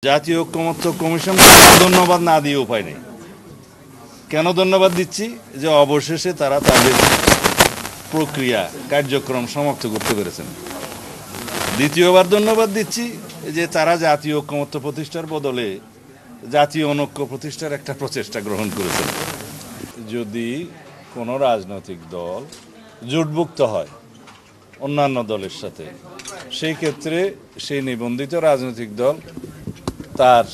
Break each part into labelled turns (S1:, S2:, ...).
S1: জাতীয় ঐকমত্য কমিশন ধন্যবাদ না দিয়ে উপায় নেই। কেন ধন্যবাদ দিচ্ছি? যে অবশেষে তারা তাদের প্রক্রিয়া কার্যক্রম সমাপ্ত করতে পেরেছেন। দ্বিতীয়বার ধন্যবাদ দিচ্ছি যে তারা জাতীয় ঐকমত্য প্রতিষ্ঠার বদলে জাতীয় অনৈক্য প্রতিষ্ঠার একটা প্রচেষ্টা গ্রহণ করেছেন। যদি কোনো রাজনৈতিক দল জোটভুক্ত হয় অন্যান্য দলের সাথে, সেই ক্ষেত্রে সেই নিবন্ধিত রাজনৈতিক দল তার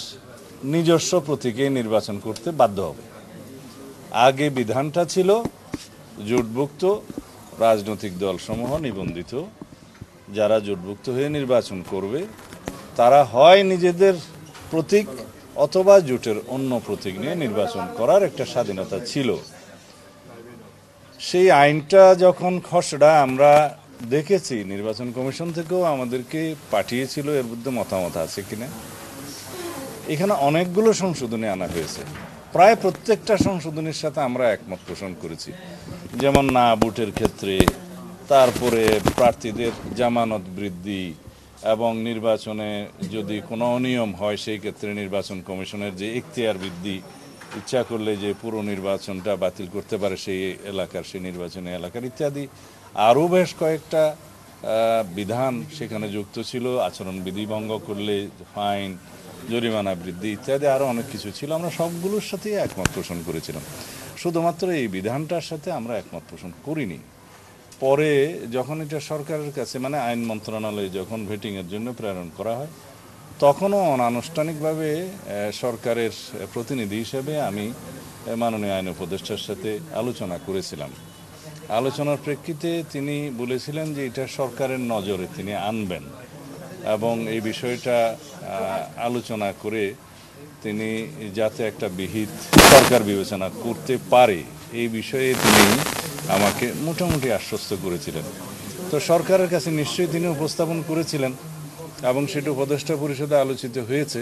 S1: নিজস্ব প্রতীকে নির্বাচন করতে বাধ্য হবে। আগে বিধানটা ছিল জোটভুক্ত রাজনৈতিক দলসমূহ নিবন্ধিত যারা জোটভুক্ত হয়ে নির্বাচন করবে তারা হয় নিজেদের প্রতীক অথবা জোটের অন্য প্রতীক নিয়ে নির্বাচন করার একটা স্বাধীনতা ছিল। সেই আইনটা যখন খসড়া আমরা দেখেছি, নির্বাচন কমিশন থেকেও আমাদেরকে পাঠিয়েছিল, এর মধ্যে মতামত আছে কিনা। এখানে অনেকগুলো সংশোধনী আনা হয়েছে, প্রায় প্রত্যেকটা সংশোধনীর সাথে আমরা একমত পোষণ করেছি। যেমন না ভোটের ক্ষেত্রে, তারপরে প্রার্থীদের জামানত বৃদ্ধি, এবং নির্বাচনে যদি কোনো অনিয়ম হয় সেই ক্ষেত্রে নির্বাচন কমিশনের যে এখতিয়ার বৃদ্ধি, ইচ্ছা করলে যে পুরো নির্বাচনটা বাতিল করতে পারে সেই এলাকার, সেই নির্বাচনী এলাকার ইত্যাদি। আরও বেশ কয়েকটা বিধান সেখানে যুক্ত ছিল। আচরণবিধি ভঙ্গ করলে ফাইন, জরিমানা বৃদ্ধি ইত্যাদি আরও অনেক কিছু ছিল। আমরা সবগুলোর সাথেই একমত পোষণ করেছিলাম। শুধুমাত্র এই বিধানটার সাথে আমরা একমত পোষণ করিনি। পরে যখন এটা সরকারের কাছে, মানে আইন মন্ত্রণালয়ে যখন ভেটিংয়ের জন্য প্রেরণ করা হয়, তখনও অনানুষ্ঠানিকভাবে সরকারের প্রতিনিধি হিসেবে আমি মাননীয় আইন উপদেষ্টার সাথে আলোচনা করেছিলাম। আলোচনার প্রেক্ষিতে তিনি বলেছিলেন যে এটা সরকারের নজরে তিনি আনবেন, এবং এই বিষয়টা আলোচনা করে তিনি যাতে একটা বিহিত সরকার বিবেচনা করতে পারে এই বিষয়ে তিনি আমাকে মোটামুটি আশ্বস্ত করেছিলেন। তো সরকারের কাছে নিশ্চয়ই তিনি উপস্থাপন করেছিলেন, এবং সেটা উপদেষ্টা পরিষদে আলোচিত হয়েছে,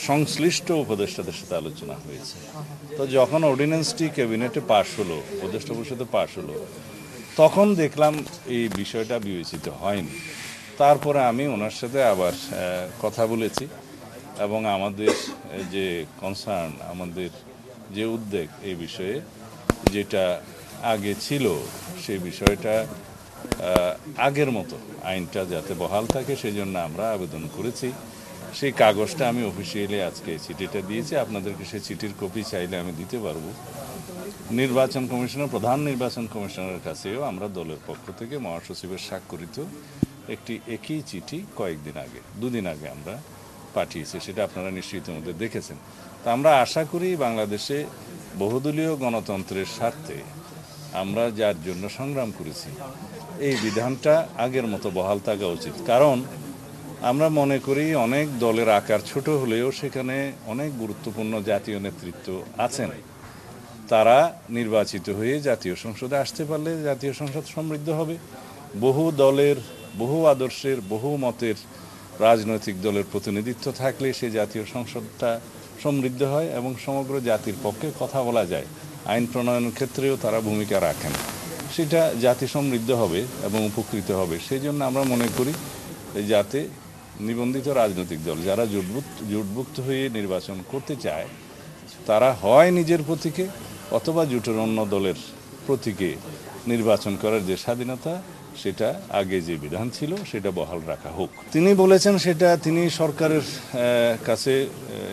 S1: সংশ্লিষ্ট উপদেষ্টাদের সাথে আলোচনা হয়েছে। তো যখন অর্ডিন্যান্সটি ক্যাবিনেটে পাশ হলো, উপদেষ্টা পরিষদে পাশ হলো, তখন দেখলাম এই বিষয়টা বিবেচিত হয়নি। তারপরে আমি ওনার সাথে আবার কথা বলেছি, এবং আমাদের যে কনসার্ন, আমাদের যে উদ্বেগ এই বিষয়ে, যেটা আগে ছিল সেই বিষয়টা আগের মতো আইনটা যাতে বহাল থাকে সেই জন্য আমরা আবেদন করেছি। সেই কাগজটা আমি অফিসিয়ালি আজকে চিঠিটা দিয়েছি, আপনাদেরকে সেই চিঠির কপি চাইলে আমি দিতে পারবো। নির্বাচন কমিশনের, প্রধান নির্বাচন কমিশনারের কাছেও আমরা দলের পক্ষ থেকে মহাসচিবের স্বাক্ষরিত একটি একই চিঠি কয়েকদিন আগে, দুদিন আগে আমরা পাঠিয়েছি, সেটা আপনারা নিশ্চয়ই ইতিমধ্যে দেখেছেন। তা আমরা আশা করি বাংলাদেশে বহুদলীয় গণতন্ত্রের স্বার্থে আমরা যার জন্য সংগ্রাম করেছি এই বিধানটা আগের মতো বহাল থাকা উচিত। কারণ আমরা মনে করি অনেক দলের আকার ছোট হলেও সেখানে অনেক গুরুত্বপূর্ণ জাতীয় নেতৃত্ব আছেন। তারা নির্বাচিত হয়ে জাতীয় সংসদে আসতে পারলে জাতীয় সংসদ সমৃদ্ধ হবে। বহু দলের, বহু আদর্শের, বহু মতের রাজনৈতিক দলের প্রতিনিধিত্ব থাকলে সে জাতীয় সংসদটা সমৃদ্ধ হয় এবং সমগ্র জাতির পক্ষে কথা বলা যায়। আইন প্রণয়নের ক্ষেত্রেও তারা ভূমিকা রাখেন, সেটা জাতি সমৃদ্ধ হবে এবং উপকৃত হবে। সেই জন্য আমরা মনে করি যাতে নিবন্ধিত রাজনৈতিক দল যারা জোটভুক্ত হয়ে নির্বাচন করতে চায় তারা হয় নিজের প্রতীকে অথবা জোটের অন্য দলের প্রতীকে নির্বাচন করার যে স্বাধীনতা, সেটা আগে যে বিধান ছিল সেটা বহাল রাখা হোক। তিনি বলেছেন সেটা তিনি সরকারের কাছে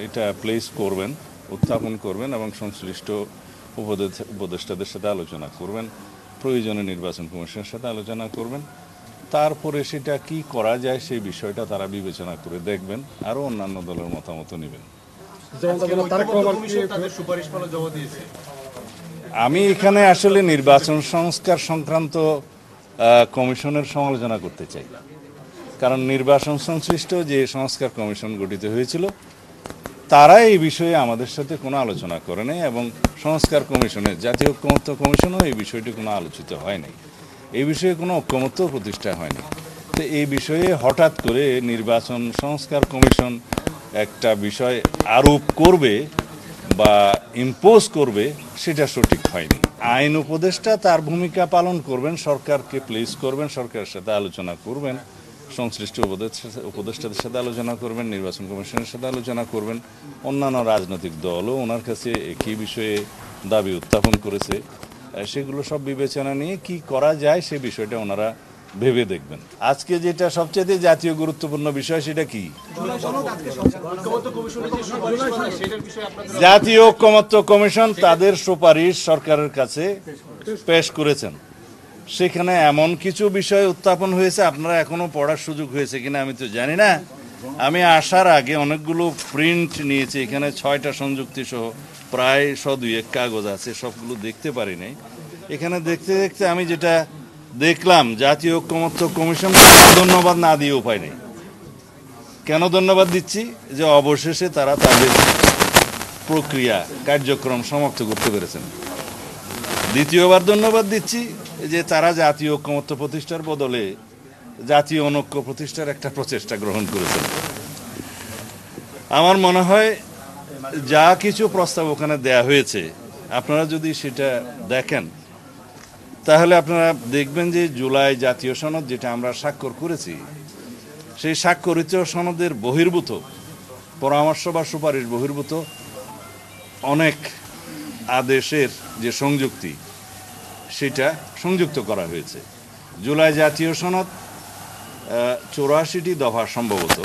S1: এটা প্লেস করবেন, উত্থাপন করবেন, এবং সংশ্লিষ্ট উপদেষ্টাদের সাথে আলোচনা করবেন, প্রয়োজনে নির্বাচন কমিশনের সাথে আলোচনা করবেন। তারপরে সেটা কি করা যায় সেই বিষয়টা তারা বিবেচনা করে দেখবেন, আরও অন্যান্য দলের মতামত নেবেন। আমি এখানে আসলে নির্বাচন সংস্কার সংক্রান্ত কমিশনের সমালোচনা করতে চাই, কারণ নির্বাচন সংশ্লিষ্ট যে সংস্কার কমিশন গঠিত হয়েছিল তারা এই বিষয়ে আমাদের সাথে কোনো আলোচনা করে নাই, এবং সংস্কার কমিশনের, জাতীয় ঐকমত্য কমিশনও এই বিষয়টি কোনো আলোচিত হয়নি, এই বিষয়ে কোনো ঐকমত্য প্রতিষ্ঠা হয়নি। তো এই বিষয়ে হঠাৎ করে নির্বাচন সংস্কার কমিশন একটা বিষয় আরোপ করবে বা ইম্পোজ করবে, সেটা সঠিক হয়নি। আইন উপদেষ্টা তার ভূমিকা পালন করবেন, সরকারকে প্লেস করবেন, সরকারের সাথে আলোচনা করবেন, সংশ্লিষ্ট উপদেষ্টাদের সাথে আলোচনা করবেন, নির্বাচন কমিশনের সাথে আলোচনা করবেন। অন্যান্য রাজনৈতিক দলও ওনার কাছে একই বিষয়ে দাবি উত্থাপন করেছে। সেগুলো সব বিবেচনা নিয়ে কি করা যায় সে বিষয়টা ওনারা ভেবে দেখবেন। আজকে যেটা সবচেয়ে জাতীয় গুরুত্বপূর্ণ বিষয় সেটা কি? জাতীয় ঐকমত্য কমিশন তাদের সুপারিশ সরকারের কাছে পেশ করেছেন। সেখানে এমন কিছু বিষয় উত্থাপন হয়েছে, আপনারা এখনো পড়ার সুযোগ হয়েছে কিনা আমি তো জানি না। আমি আসার আগে অনেকগুলো প্রিন্ট নিয়েছি, এখানে 6টা সংযুক্তি সহ প্রায় 100-200 কাগজ আছে, সবগুলো দেখতে পারি নাই। এখানে দেখতে দেখতে আমি যেটা দেখলাম, জাতীয় ঐকমত্য কমিশন ধন্যবাদ না দিয়ে উপায় নেই। কেন ধন্যবাদ দিচ্ছি? যে অবশেষে তারা তাদের প্রক্রিয়া কার্যক্রম সমাপ্ত করতে পেরেছেন। দ্বিতীয়বার ধন্যবাদ দিচ্ছি যে তারা জাতীয় ঐকমত্য প্রতিষ্ঠার বদলে জাতীয় অনৈক্য প্রতিষ্ঠার একটা প্রচেষ্টা গ্রহণ করেছেন। আমার মনে হয় যা কিছু প্রস্তাব ওখানে দেয়া হয়েছে, আপনারা যদি সেটা দেখেন তাহলে আপনারা দেখবেন যে জুলাই জাতীয় সনদ যেটা আমরা স্বাক্ষর করেছি, সেই স্বাক্ষরিত সনদের বহির্ভূত পরামর্শ বা সুপারিশ বহির্ভূত অনেক আদেশের যে সংযুক্তি সেটা সংযুক্ত করা হয়েছে। জুলাই জাতীয় সনদ 84টি দফা সম্ভবত